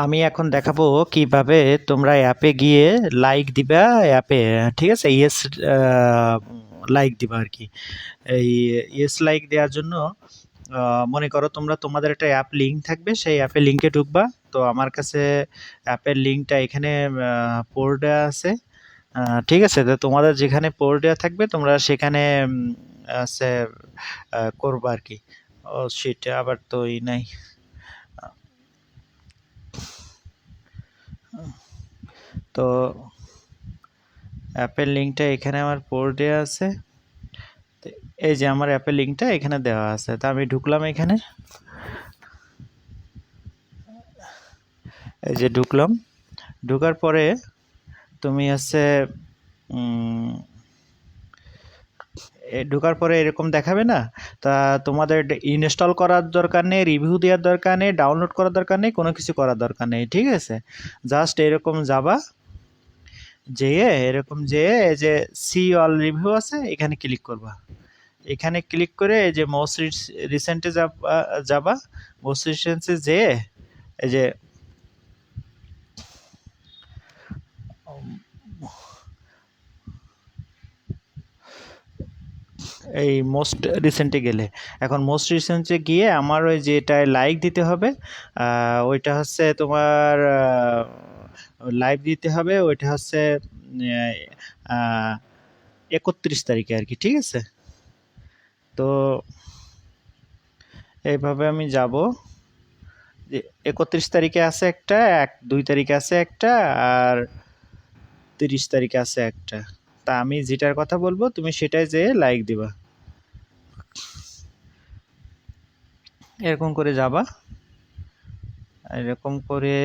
আমি এখন দেখাবো কিভাবে তোমরা অ্যাপে গিয়ে লাইক দিবা অ্যাপে। ঠিক আছে, ইয়েস লাইক দিবা আর কি। এই ইয়েস লাইক দেওয়ার জন্য মনে করো তোমরা তোমাদের একটা অ্যাপ লিঙ্ক থাকবে, সেই অ্যাপের লিঙ্কে ঢুকবা। তো আমার কাছে অ্যাপের লিঙ্কটা এখানে পোর্ট দেওয়া আছে। ঠিক আছে, তো তোমাদের যেখানে পোর্ট দেওয়া থাকবে তোমরা সেখানে আছে করবা আর কি। ও সেটা আবার তো নাই। তো অ্যাপের লিঙ্কটা এখানে আমার পোর্ট দেওয়া আছে। এই যে আমার অ্যাপের লিঙ্কটা এখানে দেওয়া আছে, তা আমি ঢুকলাম এখানে। এই যে ঢুকলাম, ঢোকার পরে তুমি হচ্ছে ঢোকার পরে এরকম দেখাবে না? তা তোমাদের ইনস্টল করার দরকার নেই, রিভিউ দেওয়ার দরকার নেই, ডাউনলোড করার দরকার নেই, কোনো কিছু করার দরকার নেই। ঠিক আছে, জাস্ট এরকম যাবা, যেয়ে এরকম যেয়ে এই যে সি অল রিভিউ আছে এখানে ক্লিক করবা। এখানে ক্লিক করে এই যে মোস্ট রিসেন্টে যাবা। মোস্ট রিসেন্টে যেয়ে এই যে এই মোস্ট রিসেন্টে গেলে, এখন মোস্ট রিসেন্টে গিয়ে আমার ওই যেটায় লাইক দিতে হবে, ওইটা হচ্ছে তোমার লাইভ দিতে হবে। ওইটা হচ্ছে 31 তারিখে আর কি। ঠিক আছে, তো এইভাবে আমি যাব। 31 তারিখে আছে একটা, 2 তারিখে আছে একটা, আর 30 তারিখে আছে একটা। তা আমি যেটার কথা বলবো তুমি সেটাই যেয়ে লাইক দিবা। এরকম করে যাবা, এরকম করে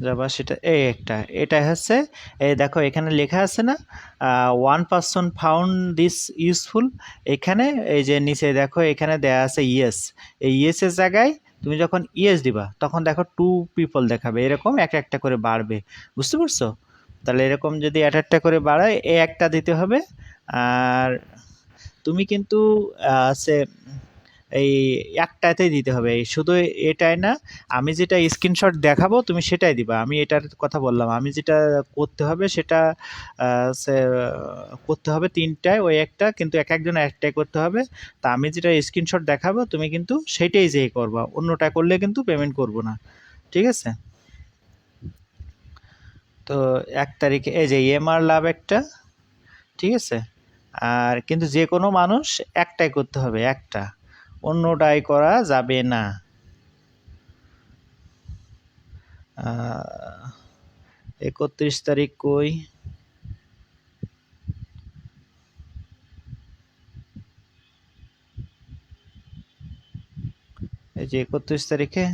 যাবা। সেটা এই একটা, এটা হচ্ছে এই দেখো এখানে লেখা আছে না, 1 পারসন ফাউন্ড দিস ইউজফুল। এখানে এই যে নিচে দেখো এখানে দেয়া আছে ইয়েস। এই ইয়েসের জায়গায় তুমি যখন ইয়েস দিবা তখন দেখো 2 পিপল দেখাবে, এরকম একটা একটা করে বাড়বে। বুঝতে পারছো? তাহলে এরকম যদি একটা করে বাড়ায়, এই একটা দিতে হবে। আর তুমি কিন্তু সে এই একটাতেই দিতে হবে, শুধু এটাই না। আমি যেটা স্ক্রিনশট দেখাবো তুমি সেটাই দিবা। আমি এটার কথা বললাম, আমি যেটা করতে হবে সেটা করতে হবে 3টায়, ওই একটা কিন্তু এক একজন একটাই করতে হবে। তা আমি যেটা স্ক্রিনশট দেখাবো তুমি কিন্তু সেটাই যেয়ে করবা, অন্যটা করলে কিন্তু পেমেন্ট করব না। ঠিক আছে, তো 1 তারিখে এই যে এমআর লাভ একটা। ঠিক আছে, আর কিন্তু যে কোনো মানুষ একটাই করতে হবে, একটা, অন্যটাই করা যাবে না। 31 তারিখ কই? এই যে 31 তারিখে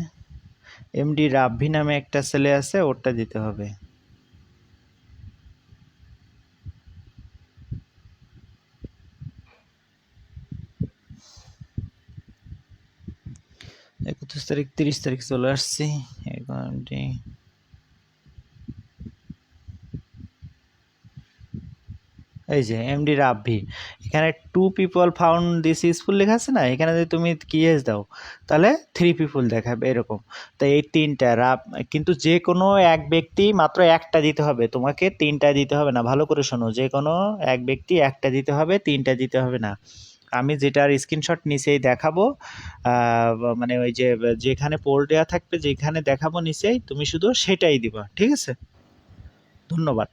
এমডি রাব্বি নামে একটা ছেলে আছে, ওরটা দিতে হবে। 31 তারিখ, 30 তারিখ চলে আসছি। এই যে এমডি রাব্বি, এখানে 2 পিপল ফাউন্ড দিস ইউজফুল লেখা আছে না, এখানে যদি তুমি কিয়েস দাও তাহলে 3 পিপল দেখাবে এরকম। তো এই 3টা কিন্তু যে কোনো এক ব্যক্তি মাত্র একটা দিতে হবে, তোমাকে 3টা দিতে হবে না। ভালো করে শোনো, যে কোনো এক ব্যক্তি একটা দিতে হবে, 3টা দিতে হবে না। আমি যেটার স্ক্রিনশট নিচেই দেখাবো, মানে ওই যে যেখানে পোল দেওয়া থাকবে যেখানে দেখাবো নিচেই, তুমি শুধু সেটাই দিবা। ঠিক আছে, ধন্যবাদ।